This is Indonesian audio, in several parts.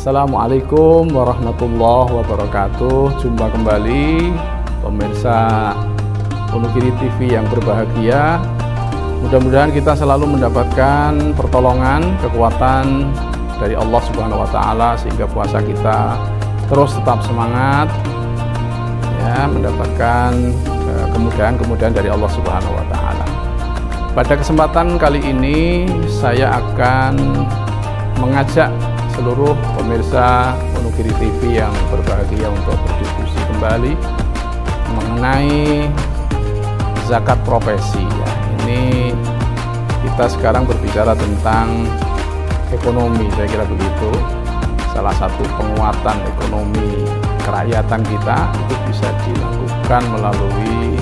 Assalamualaikum warahmatullahi wabarakatuh. Jumpa kembali pemirsa Wonogiri TV yang berbahagia. Mudah-mudahan kita selalu mendapatkan pertolongan, kekuatan dari Allah Subhanahu wa Ta'ala, sehingga puasa kita terus tetap semangat, ya, mendapatkan kemudahan-kemudahan dari Allah Subhanahu wa Ta'ala. Pada kesempatan kali ini saya akan mengajak seluruh pemirsa Wonogiri TV yang berbahagia untuk berdiskusi kembali mengenai zakat profesi. Ya, ini kita sekarang berbicara tentang ekonomi, saya kira begitu. Salah satu penguatan ekonomi kerakyatan kita itu bisa dilakukan melalui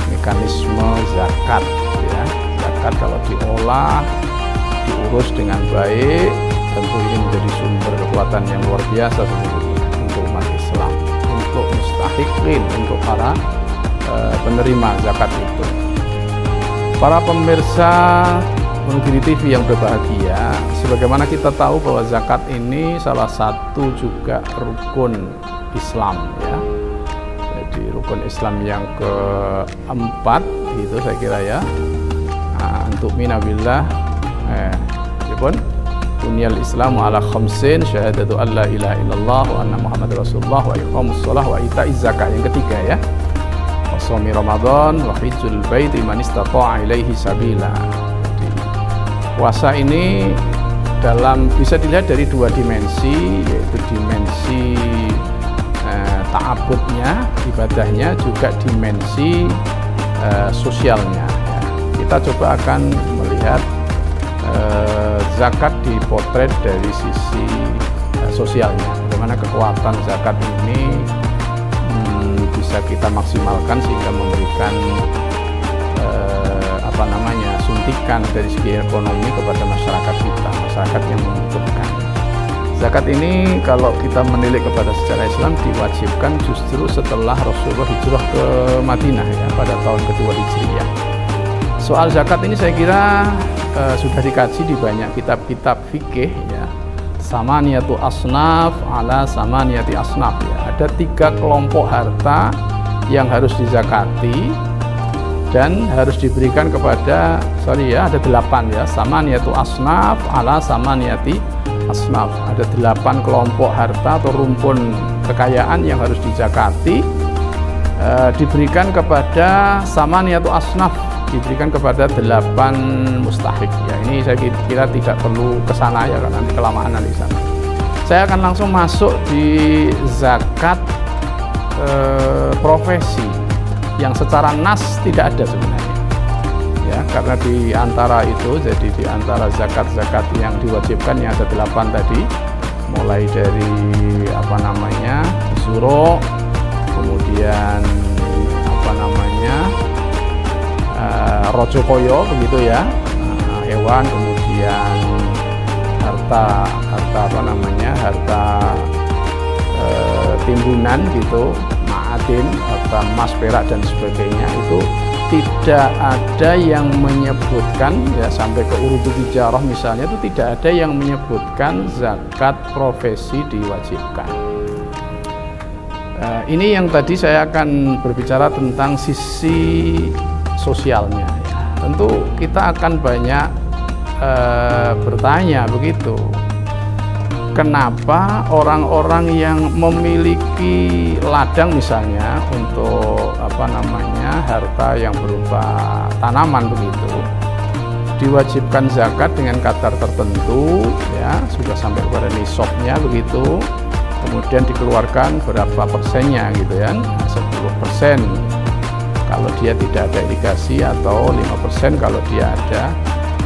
mekanisme zakat. Ya, zakat kalau diolah, diurus dengan baik, tentu ini menjadi sumber kekuatan yang luar biasa untuk umat Islam, untuk mustahiqin, untuk para penerima zakat itu. Para pemirsa Wonogiri TV yang berbahagia, sebagaimana kita tahu bahwa zakat ini salah satu juga rukun Islam, ya. Jadi rukun Islam yang keempat itu saya kira, ya. Untuk minabillah Bunyal Islamu ala khamsin, syahadatu an la ilaha illallah wa anna Muhammadar Rasulullah wa iqamus shalah wa ita'iz zakah. Yang ketiga, ya, wa shaumi Ramadan wa hajjul baiti man istata'a ilaihi sabila. Jadi puasa ini bisa dilihat dari dua dimensi, yaitu dimensi ta'abudnya, ibadahnya, juga dimensi sosialnya, ya. Kita coba akan melihat zakat dipotret dari sisi sosialnya, bagaimana kekuatan zakat ini bisa kita maksimalkan sehingga memberikan suntikan dari segi ekonomi kepada masyarakat kita, masyarakat yang membutuhkan. Zakat ini kalau kita menilik kepada sejarah Islam diwajibkan justru setelah Rasulullah hijrah ke Madinah, ya, pada tahun kedua Hijriyah. Soal zakat ini saya kira sudah dikaji di banyak kitab-kitab fikih, ya. Samaniyatu asnaf ala samaniyati asnaf, ya. Ada 3 kelompok harta yang harus dizakati dan harus diberikan kepada, ada 8, ya. Samaniyatu asnaf ala samaniyati asnaf. Ada 8 kelompok harta atau rumpun kekayaan yang harus dizakati, diberikan kepada samaniyatu asnaf, diberikan kepada 8 mustahik. Ya, ini saya kira tidak perlu ke sana, ya, karena nanti kelamaan di sana. Saya akan langsung masuk di zakat profesi yang secara nas tidak ada sebenarnya, ya, karena di antara itu, jadi di antara zakat-zakat yang diwajibkan yang ada 8 tadi, mulai dari zuro, kemudian rojokoyo, begitu, ya, hewan, kemudian harta timbunan, gitu, ma'adin, harta emas, perak, dan sebagainya. Itu tidak ada yang menyebutkan, ya, sampai ke urut tijarah misalnya, itu tidak ada yang menyebutkan zakat profesi diwajibkan. Ini yang tadi saya akan berbicara tentang sisi sosialnya, ya. Tentu kita akan banyak bertanya begitu, kenapa orang-orang yang memiliki ladang misalnya untuk harta yang berupa tanaman begitu diwajibkan zakat dengan kadar tertentu, ya, sudah sampai kepada nisabnya begitu, kemudian dikeluarkan berapa persennya, gitu, ya, 10% kalau dia tidak ada irigasi, atau 5% kalau dia ada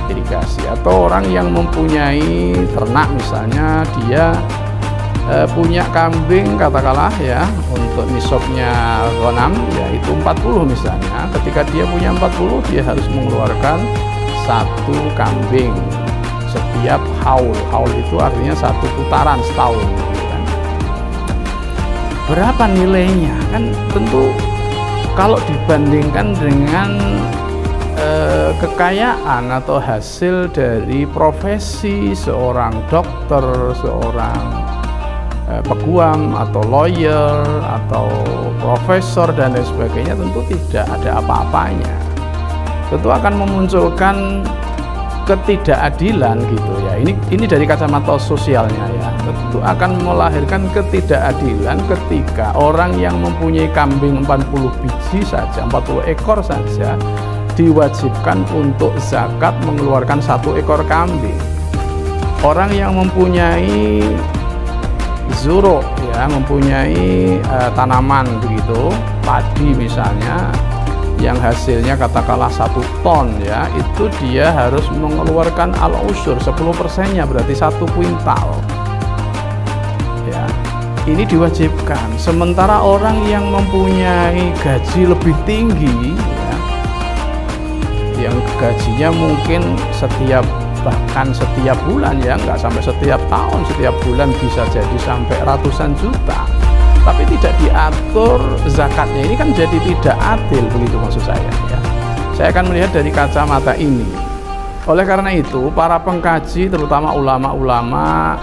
irigasi. Atau orang yang mempunyai ternak misalnya, dia punya kambing katakanlah, ya, untuk nisabnya ghanam, yaitu 40 misalnya. Ketika dia punya 40, dia harus mengeluarkan 1 kambing setiap haul. Haul itu artinya 1 putaran setahun, gitu kan. Berapa nilainya? Kan tentu kalau dibandingkan dengan kekayaan atau hasil dari profesi seorang dokter, seorang peguam atau lawyer atau profesor dan lain sebagainya, tentu tidak ada apa-apanya. Tentu akan memunculkan ketidakadilan gitu ya. Ini dari kacamata sosialnya ya. Tentu akan melahirkan ketidakadilan ketika orang yang mempunyai kambing 40 biji saja, 40 ekor saja diwajibkan untuk zakat mengeluarkan 1 ekor kambing. Orang yang mempunyai zuro ya, mempunyai tanaman begitu, padi misalnya, yang hasilnya katakanlah 1 ton ya, itu dia harus mengeluarkan al-usyur 10%-nya, berarti 1 kuintal ya, ini diwajibkan. Sementara orang yang mempunyai gaji lebih tinggi ya, yang gajinya mungkin bahkan setiap bulan ya, nggak sampai setiap tahun, setiap bulan bisa jadi sampai ratusan juta, tapi tidak diatur zakatnya. Ini kan jadi tidak adil, begitu maksud saya ya. Saya akan melihat dari kacamata ini. Oleh karena itu para pengkaji, terutama ulama-ulama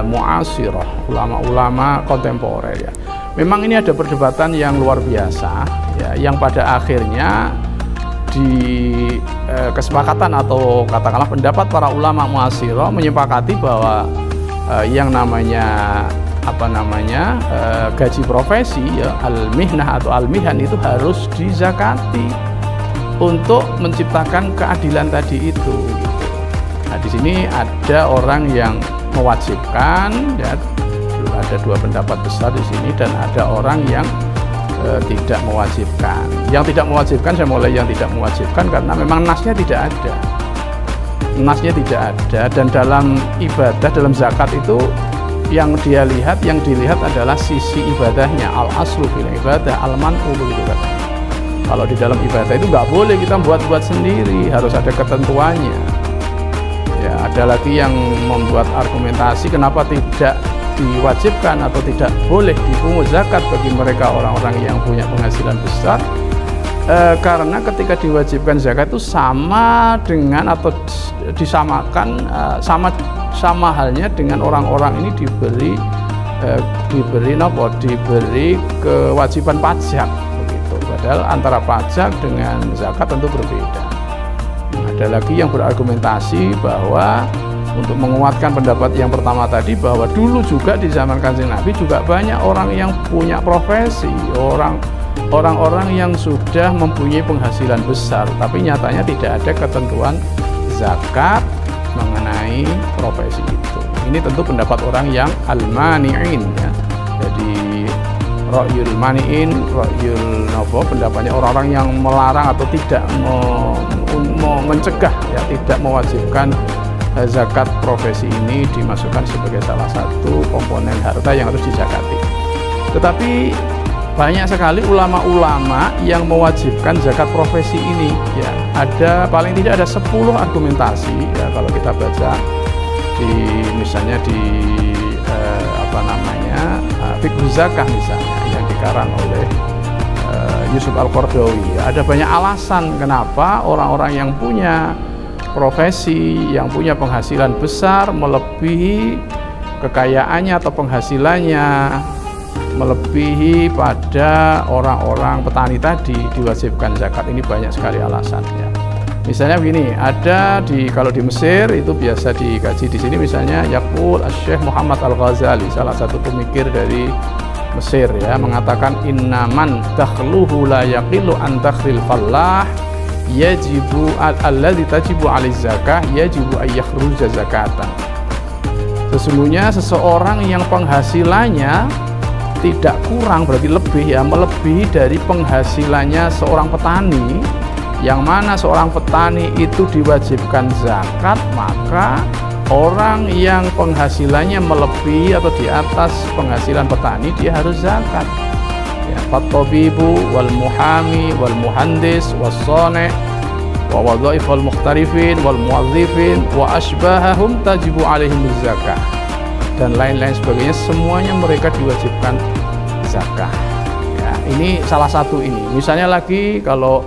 mu'asirah, ulama-ulama kontemporer ya, memang ini ada perdebatan yang luar biasa ya, yang pada akhirnya di kesepakatan atau katakanlah pendapat para ulama mu'asirah menyepakati bahwa yang namanya gaji profesi ya, al-mihnah atau al-mihan, itu harus dizakati untuk menciptakan keadilan tadi itu gitu. Nah, di sini ada orang yang mewajibkan ya, ada 2 pendapat besar di sini, dan ada orang yang tidak mewajibkan. Yang tidak mewajibkan, saya mulai yang tidak mewajibkan karena memang nasnya tidak ada. Nasnya tidak ada, dan dalam ibadah, dalam zakat itu yang dilihat adalah sisi ibadahnya. Al-aslu fil ibadah al-man'u, begitu katanya. Kalau di dalam ibadah itu nggak boleh kita buat-buat sendiri, harus ada ketentuannya. Ya, ada lagi yang membuat argumentasi kenapa tidak diwajibkan atau tidak boleh dipungut zakat bagi mereka orang-orang yang punya penghasilan besar, karena ketika diwajibkan zakat itu sama dengan atau disamakan sama halnya dengan orang-orang ini diberi kewajiban pajak begitu. Padahal antara pajak dengan zakat tentu berbeda. Ada lagi yang berargumentasi bahwa untuk menguatkan pendapat yang pertama tadi, bahwa dulu juga di zaman Kanjeng Nabi juga banyak orang yang punya profesi, orang-orang yang sudah mempunyai penghasilan besar, tapi nyatanya tidak ada ketentuan zakat mengenai profesi itu. Ini tentu pendapat orang yang al-mani'in ya. Jadi ra'yul mani'in, ra'yul nopo, pendapatnya orang-orang yang melarang atau tidak mencegah ya, tidak mewajibkan zakat profesi ini dimasukkan sebagai salah satu komponen harta yang harus dizakati. Tetapi banyak sekali ulama-ulama yang mewajibkan zakat profesi ini ya. Ada paling tidak ada 10 argumentasi ya, kalau kita baca misalnya di Fiqh Zakah misalnya yang dikarang oleh Yusuf Al-Qardawi. Ada banyak alasan kenapa orang-orang yang punya profesi, yang punya penghasilan besar melebihi kekayaannya atau penghasilannya melebihi pada orang-orang petani tadi diwajibkan zakat. Ini banyak sekali alasannya. Misalnya begini, ada kalau di Mesir itu biasa dikaji di sini, misalnya yaqul Syekh Muhammad Al-Ghazali, salah satu pemikir dari Mesir ya, mengatakan innaman dakhluhu la yaqilu an dakhril fallah yajibu alladzi tajibu alaiz zakah yajibu ayyakhruja zakatan. Sesungguhnya seseorang yang penghasilannya tidak kurang, berarti lebih ya, melebihi dari penghasilannya seorang petani, yang mana seorang petani itu diwajibkan zakat, maka orang yang penghasilannya melebihi atau di atas penghasilan petani dia harus zakat. At-tabibu wal muhami wal muhandis was sani' wa wadhaif wal mukhtarifin wal muwazzifin wa asbahahum tajibu alaihim zakah, dan lain-lain sebagainya, semuanya mereka diwajibkan zakah ya. Ini salah satu ini. Misalnya lagi kalau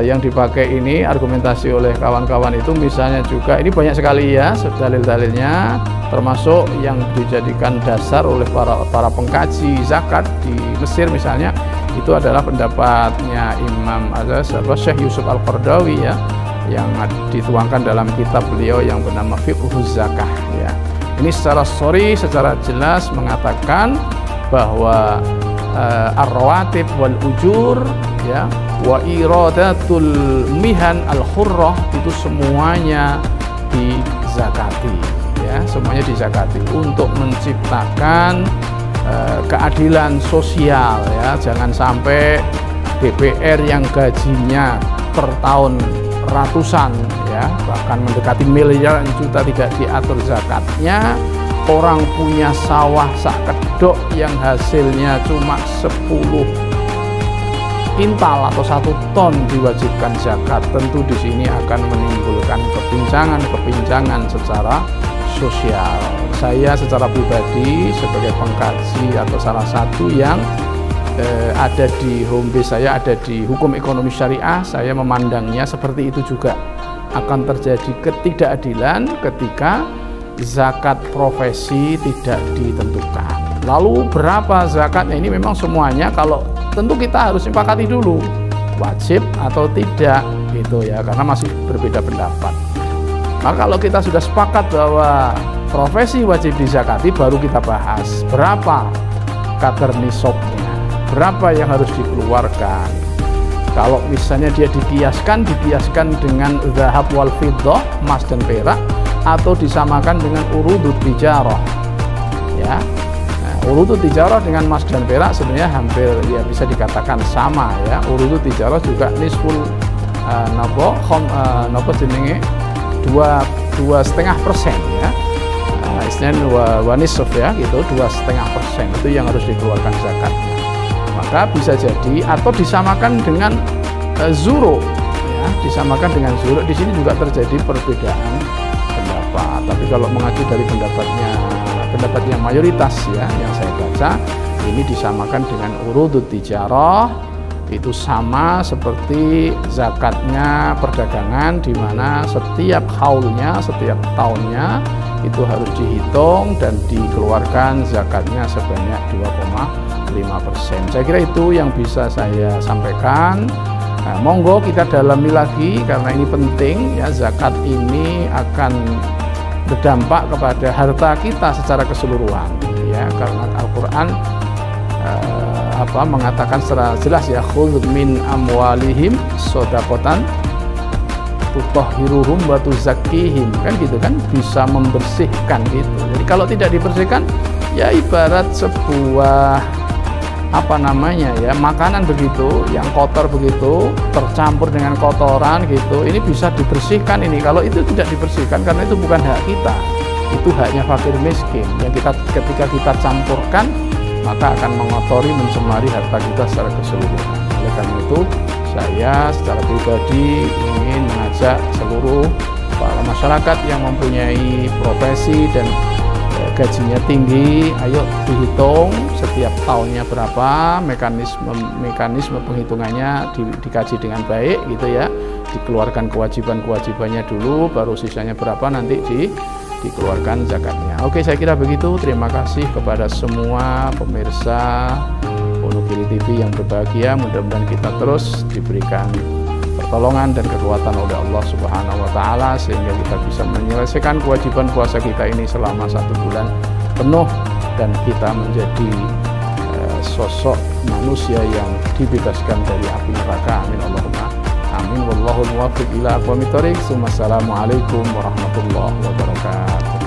yang dipakai ini argumentasi oleh kawan-kawan itu misalnya juga ini banyak sekali ya dalil-dalilnya, termasuk yang dijadikan dasar oleh para pengkaji zakat di Mesir misalnya, itu adalah pendapatnya Imam Syekh Yusuf Al-Qaradawi ya, yang dituangkan dalam kitab beliau yang bernama Fiqhuz Zakah ya. Ini secara secara jelas mengatakan bahwa ar-rawatib wal ujur ya wa iradatul mihan al-hurrah itu semuanya dizakati ya, semuanya dizakati untuk menciptakan keadilan sosial ya. Jangan sampai DPR yang gajinya per tahun ratusan ya, bahkan mendekati miliaran juta tidak diatur zakatnya. Orang punya sawah sak kedok yang hasilnya cuma 10 kintal atau 1 ton diwajibkan zakat, tentu di sini akan menimbulkan kepincangan secara sosial. Saya secara pribadi sebagai pengkaji atau salah satu yang ada di home base saya, ada di hukum ekonomi syariah, saya memandangnya seperti itu juga. Akan terjadi ketidakadilan ketika zakat profesi tidak ditentukan. Lalu berapa zakatnya? Ini memang semuanya kalau tentu kita harus sepakati dulu wajib atau tidak gitu ya, karena masih berbeda pendapat. Maka kalau kita sudah sepakat bahwa profesi wajib dizakati, baru kita bahas berapa kadar nisabnya, berapa yang harus dikeluarkan. Kalau misalnya dia dikiaskan dengan zahab wal fiddah, emas dan perak, atau disamakan dengan urudut tijarah ya. Nah, urudut tijarah dengan emas dan perak sebenarnya hampir ya bisa dikatakan sama ya. Urudut tijarah juga nisful nopo jenenge 2,5% ya. Istilahnya wanisuf ya gitu, 2,5% itu yang harus dikeluarkan zakat. Maka bisa jadi atau disamakan dengan zuro ya, disamakan dengan zuro. Di sini juga terjadi perbedaan pendapat, tapi kalau mengacu dari pendapatnya mayoritas ya yang saya baca, ini disamakan dengan urudut tijarah, itu sama seperti zakatnya perdagangan, di mana setiap haulnya, setiap tahunnya itu harus dihitung dan dikeluarkan zakatnya sebanyak 2,5%. Saya kira itu yang bisa saya sampaikan. Nah, monggo kita dalami lagi karena ini penting ya. Zakat ini akan berdampak kepada harta kita secara keseluruhan ya, karena Al-Qur'an mengatakan secara jelas ya, khudz min amwalihim shadaqatan tutahhiruhum wa tuzakkihim, kan gitu kan, bisa membersihkan gitu. Jadi kalau tidak dibersihkan ya ibarat sebuah makanan begitu yang kotor begitu tercampur dengan kotoran gitu, ini bisa dibersihkan ini. Kalau itu tidak dibersihkan, karena itu bukan hak kita, itu haknya fakir miskin yang ketika kita campurkan maka akan mengotori, mencemari harta kita secara keseluruhan. Oleh karena itu saya secara pribadi ingin mengajak seluruh para masyarakat yang mempunyai profesi dan gajinya tinggi, ayo dihitung setiap tahunnya berapa, mekanisme penghitungannya dikaji dengan baik gitu ya, dikeluarkan kewajibannya dulu, baru sisanya berapa nanti dikeluarkan zakatnya. Oke, saya kira begitu. Terima kasih kepada semua pemirsa Wonogiri TV yang berbahagia. Mudah-mudahan kita terus diberikan pertolongan dan kekuatan oleh Allah Subhanahu wa Ta'ala, sehingga kita bisa menyelesaikan kewajiban puasa kita ini selama 1 bulan penuh, dan kita menjadi sosok manusia yang dibebaskan dari api neraka. Amin Allahumma amin. Wallahu muwaffiq ila aqwamit thoriq. Wassalamualaikum warahmatullahi wabarakatuh.